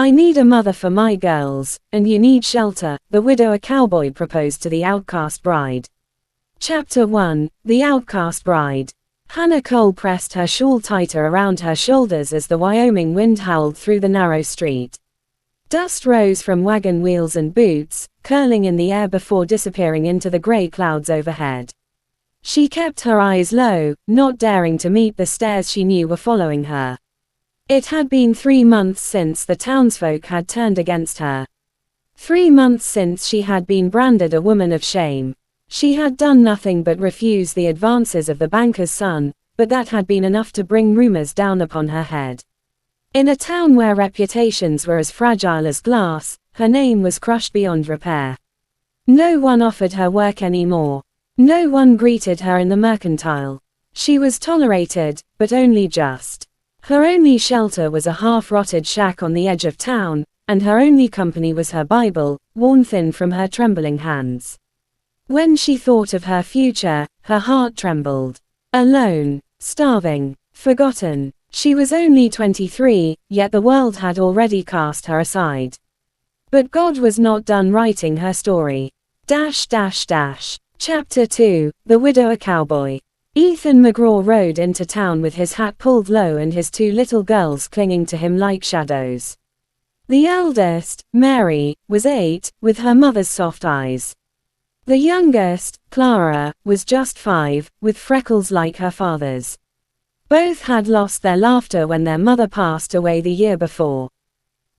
I need a mother for my girls, and you need shelter, the widower cowboy proposed to the outcast bride. Chapter 1, The Outcast Bride. Hannah Cole pressed her shawl tighter around her shoulders as the Wyoming wind howled through the narrow street. Dust rose from wagon wheels and boots, curling in the air before disappearing into the gray clouds overhead. She kept her eyes low, not daring to meet the stares she knew were following her. It had been 3 months since the townsfolk had turned against her. 3 months since she had been branded a woman of shame. She had done nothing but refuse the advances of the banker's son, but that had been enough to bring rumors down upon her head. In a town where reputations were as fragile as glass, her name was crushed beyond repair. No one offered her work anymore. No one greeted her in the mercantile. She was tolerated, but only just. Her only shelter was a half-rotted shack on the edge of town, and her only company was her Bible, worn thin from her trembling hands. When she thought of her future, her heart trembled. Alone, starving, forgotten. She was only 23, yet the world had already cast her aside. But God was not done writing her story. Chapter 2, The Widower Cowboy. Ethan McGraw rode into town with his hat pulled low and his 2 little girls clinging to him like shadows. The eldest, Mary, was 8, with her mother's soft eyes. The youngest, Clara, was just 5, with freckles like her father's. Both had lost their laughter when their mother passed away the year before.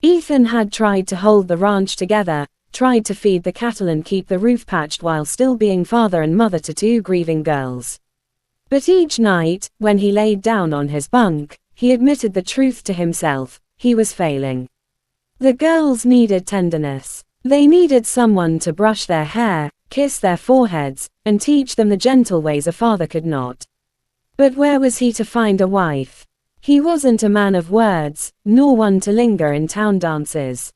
Ethan had tried to hold the ranch together, tried to feed the cattle and keep the roof patched while still being father and mother to 2 grieving girls. But each night, when he laid down on his bunk, he admitted the truth to himself: he was failing. The girls needed tenderness. They needed someone to brush their hair, kiss their foreheads, and teach them the gentle ways a father could not. But where was he to find a wife? He wasn't a man of words, nor one to linger in town dances.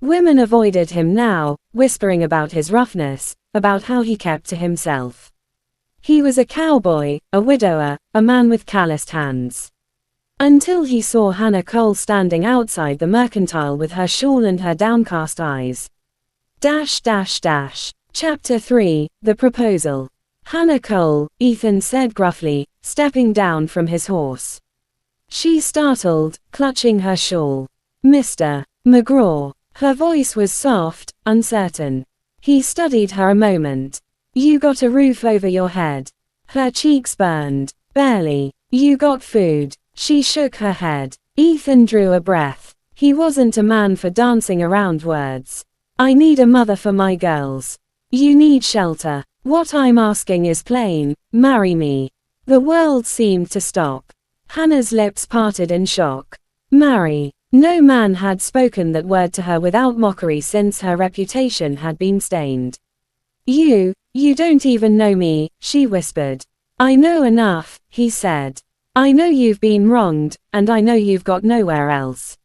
Women avoided him now, whispering about his roughness, about how he kept to himself. He was a cowboy, a widower, a man with calloused hands. Until he saw Hannah Cole standing outside the mercantile with her shawl and her downcast eyes. Chapter 3, The Proposal. Hannah Cole, Ethan said gruffly, stepping down from his horse. She startled, clutching her shawl. Mr. McGraw. Her voice was soft, uncertain. He studied her a moment. You got a roof over your head. Her cheeks burned. Barely. You got food. She shook her head. Ethan drew a breath. He wasn't a man for dancing around words. I need a mother for my girls. You need shelter. What I'm asking is plain: marry me. The world seemed to stop. Hannah's lips parted in shock. Marry. No man had spoken that word to her without mockery since her reputation had been stained. You don't even know me, she whispered. I know enough, he said. I know you've been wronged, and I know you've got nowhere else.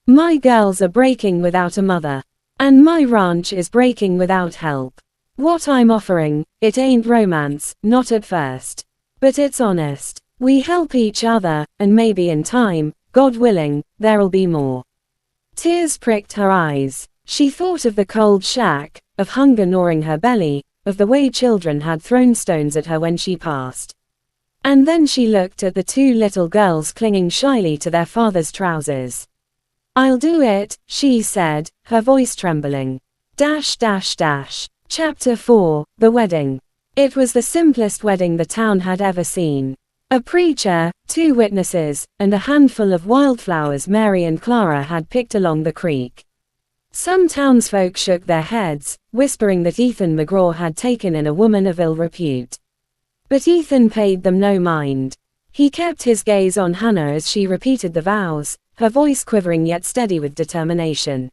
My girls are breaking without a mother. And my ranch is breaking without help. What I'm offering, it ain't romance, not at first. But it's honest. We help each other, and maybe in time, God willing, there'll be more. Tears pricked her eyes. She thought of the cold shack, of hunger gnawing her belly, of the way children had thrown stones at her when she passed. And then she looked at the 2 little girls clinging shyly to their father's trousers. I'll do it, she said, her voice trembling. Chapter 4, The Wedding. It was the simplest wedding the town had ever seen. A preacher, 2 witnesses, and a handful of wildflowers Mary and Clara had picked along the creek. Some townsfolk shook their heads, whispering that Ethan McGraw had taken in a woman of ill repute. But Ethan paid them no mind. He kept his gaze on Hannah as she repeated the vows, her voice quivering yet steady with determination.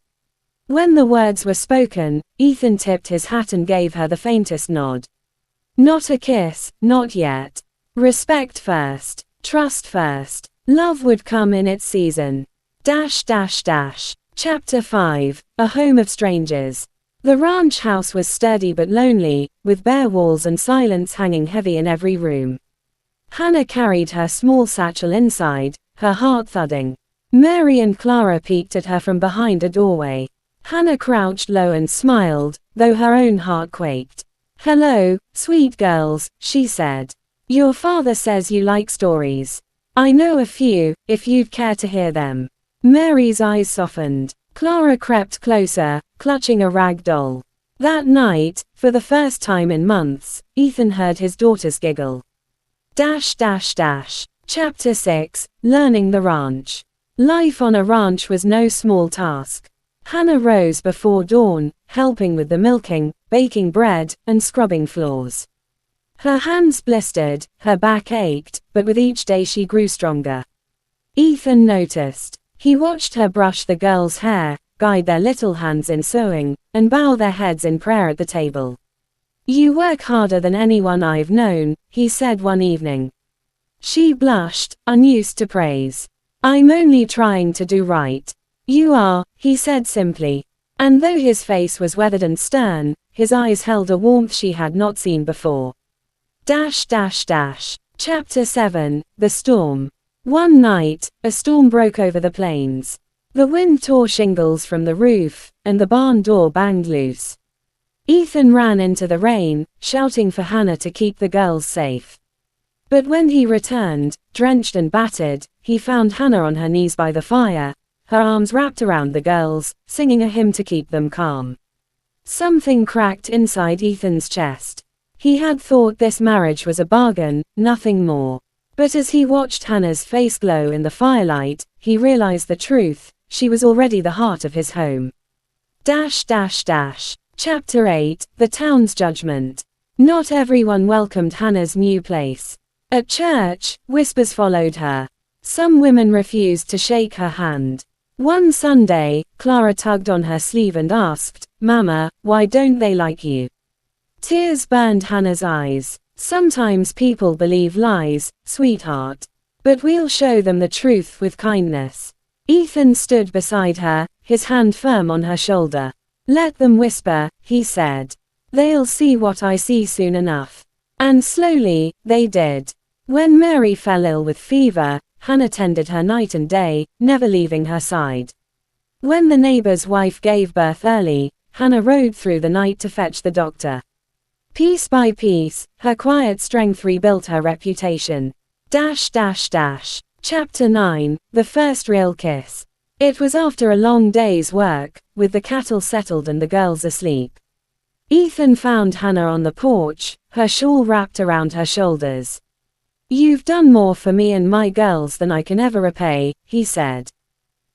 When the words were spoken, Ethan tipped his hat and gave her the faintest nod. Not a kiss, not yet. Respect first. Trust first. Love would come in its season. Chapter 5, A Home of Strangers. The ranch house was sturdy but lonely, with bare walls and silence hanging heavy in every room. Hannah carried her small satchel inside, her heart thudding. Mary and Clara peeked at her from behind a doorway. Hannah crouched low and smiled, though her own heart quaked. "Hello, sweet girls," she said. "Your father says you like stories. I know a few, if you'd care to hear them." Mary's eyes softened. Clara crept closer, clutching a rag doll. That night, for the first time in months, Ethan heard his daughters giggle. Chapter 6, Learning the Ranch. Life on a ranch was no small task. Hannah rose before dawn, helping with the milking, baking bread, and scrubbing floors. Her hands blistered, her back ached, but with each day she grew stronger. Ethan noticed. He watched her brush the girls' hair, guide their little hands in sewing, and bow their heads in prayer at the table. "You work harder than anyone I've known," he said one evening. She blushed, unused to praise. "I'm only trying to do right." "You are," he said simply. And though his face was weathered and stern, his eyes held a warmth she had not seen before. Chapter 7, The Storm. One night, a storm broke over the plains. The wind tore shingles from the roof, and the barn door banged loose. Ethan ran into the rain, shouting for Hannah to keep the girls safe. But when he returned, drenched and battered, he found Hannah on her knees by the fire, her arms wrapped around the girls, singing a hymn to keep them calm. Something cracked inside Ethan's chest. He had thought this marriage was a bargain, nothing more. But as he watched Hannah's face glow in the firelight, he realized the truth: she was already the heart of his home. Chapter 8, The Town's Judgment. Not everyone welcomed Hannah's new place. At church, whispers followed her. Some women refused to shake her hand. One Sunday, Clara tugged on her sleeve and asked, "Mama, why don't they like you?" Tears burned Hannah's eyes. "Sometimes people believe lies, sweetheart. But we'll show them the truth with kindness." Ethan stood beside her, his hand firm on her shoulder. "Let them whisper," he said. "They'll see what I see soon enough." And slowly, they did. When Mary fell ill with fever, Hannah tended her night and day, never leaving her side. When the neighbor's wife gave birth early, Hannah rode through the night to fetch the doctor. Piece by piece, her quiet strength rebuilt her reputation. Chapter 9, The First Real Kiss. It was after a long day's work, with the cattle settled and the girls asleep. Ethan found Hannah on the porch, her shawl wrapped around her shoulders. "You've done more for me and my girls than I can ever repay," he said.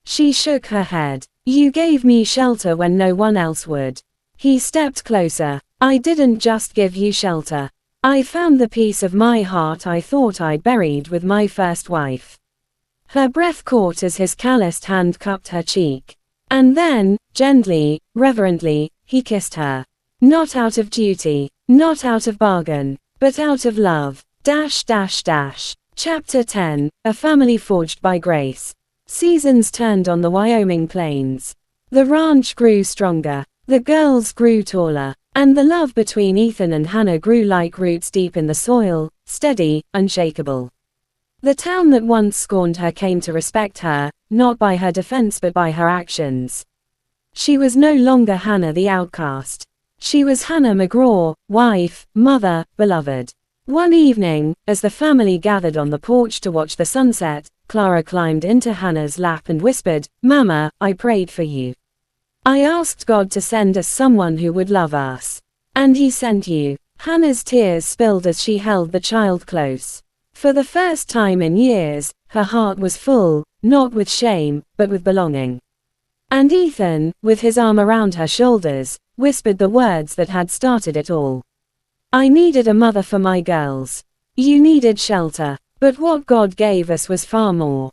She shook her head. "You gave me shelter when no one else would." He stepped closer. "I didn't just give you shelter. I found the piece of my heart I thought I'd buried with my first wife." Her breath caught as his calloused hand cupped her cheek. And then, gently, reverently, he kissed her. Not out of duty, not out of bargain, but out of love. Chapter 10, A Family Forged by Grace. Seasons turned on the Wyoming plains. The ranch grew stronger. The girls grew taller. And the love between Ethan and Hannah grew like roots deep in the soil, steady, unshakable. The town that once scorned her came to respect her, not by her defense but by her actions. She was no longer Hannah the outcast. She was Hannah McGraw, wife, mother, beloved. One evening, as the family gathered on the porch to watch the sunset, Clara climbed into Hannah's lap and whispered, "Mama, I prayed for you. I asked God to send us someone who would love us. And he sent you." Hannah's tears spilled as she held the child close. For the first time in years, her heart was full, not with shame, but with belonging. And Ethan, with his arm around her shoulders, whispered the words that had started it all. "I needed a mother for my girls. You needed shelter. But what God gave us was far more.